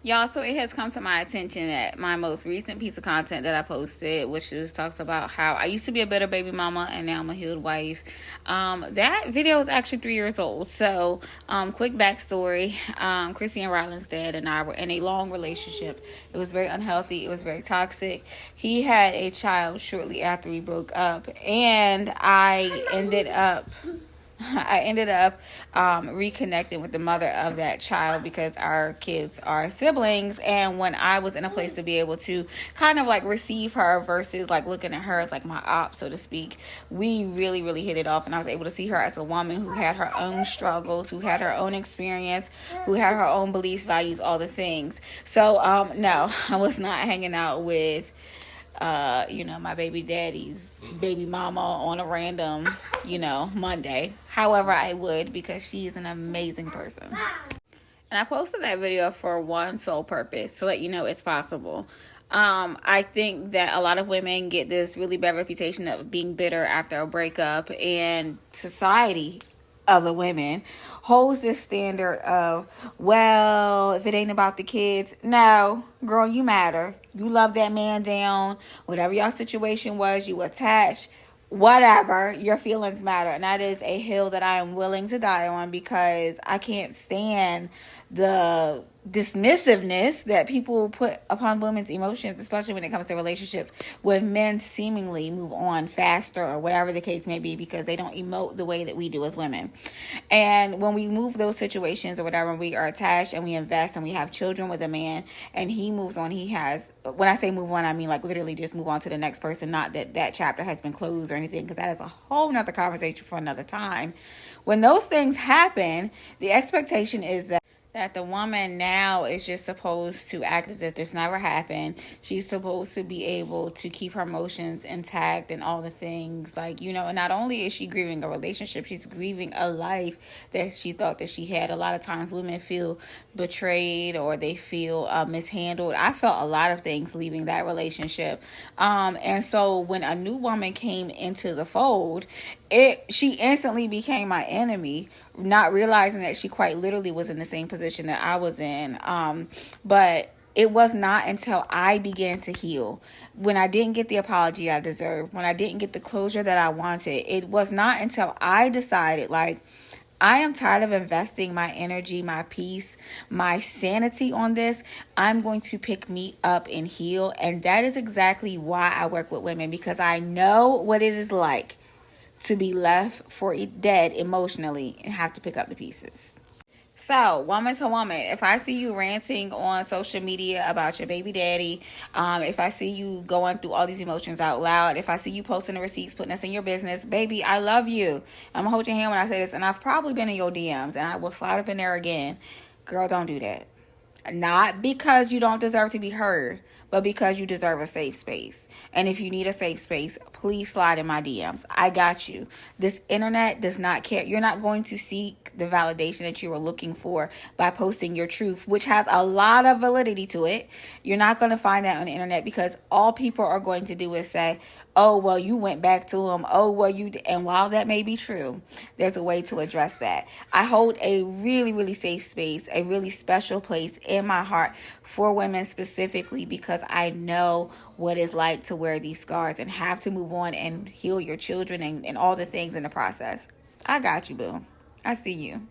Y'all, so it has come to my attention that my most recent piece of content that I posted, which just talks about how I used to be a better baby mama and now I'm a healed wife. That video is actually 3 years old. So, quick backstory. Chrissy and Ryland's dad and I were in a long relationship. It was very unhealthy. It was very toxic. He had a child shortly after we broke up, and I ended up reconnecting with the mother of that child because our kids are siblings. And when I was in a place to be able to kind of like receive her versus like looking at her as like my op, so to speak, we really, really hit it off. And I was able to see her as a woman who had her own struggles, who had her own experience, who had her own beliefs, values, all the things. So, no, I was not hanging out with my baby daddy's baby mama on a random, Monday. However, I would, because she's an amazing person. And I posted that video for one sole purpose, to let you know it's possible. I think that a lot of women get this really bad reputation of being bitter after a breakup, and society, other women, holds this standard of, well, if it ain't about the kids, no, girl, you matter. You love that man down. Whatever your situation was, you attached. Whatever, your feelings matter. And that is a hill that I am willing to die on, because I can't stand the dismissiveness that people put upon women's emotions, especially when it comes to relationships, when men seemingly move on faster or whatever the case may be because they don't emote the way that we do as women. And when we move those situations or whatever, we are attached and we invest and we have children with a man and he moves on, when I say move on, I mean like literally just move on to the next person, not that chapter has been closed or anything, because that is a whole nother conversation for another time. When those things happen, the expectation is that the woman now is just supposed to act as if this never happened. She's supposed to be able to keep her emotions intact and all the things. And not only is she grieving a relationship, she's grieving a life that she thought that she had. A lot of times women feel betrayed or they feel mishandled. I felt a lot of things leaving that relationship. And so when a new woman came into the fold, she instantly became my enemy, not realizing that she quite literally was in the same position that I was in. But it was not until I began to heal, when I didn't get the apology I deserved, when I didn't get the closure that I wanted, it was not until I decided, I am tired of investing my energy, my peace, my sanity on this. I'm going to pick me up and heal. And that is exactly why I work with women, because I know what it is like to be left for dead emotionally and have to pick up the pieces. So, woman to woman, if I see you ranting on social media about your baby daddy, if I see you going through all these emotions out loud, if I see you posting the receipts, putting us in your business, baby, I love you. I'm going to hold your hand when I say this, and I've probably been in your DMs, and I will slide up in there again. Girl, don't do that. Not because you don't deserve to be heard, but because you deserve a safe space. And if you need a safe space, please slide in my DMs. I got you. This internet does not care. You're not going to seek the validation that you were looking for by posting your truth, which has a lot of validity to it. You're not going to find that on the internet, because all people are going to do is say, oh, well, you went back to him. Oh, well, and while that may be true, there's a way to address that. I hold a really, really safe space, a really special place in my heart for women specifically, because I know what it's like to wear these scars and have to move on and heal your children and all the things in the process. I got you, boo. I see you.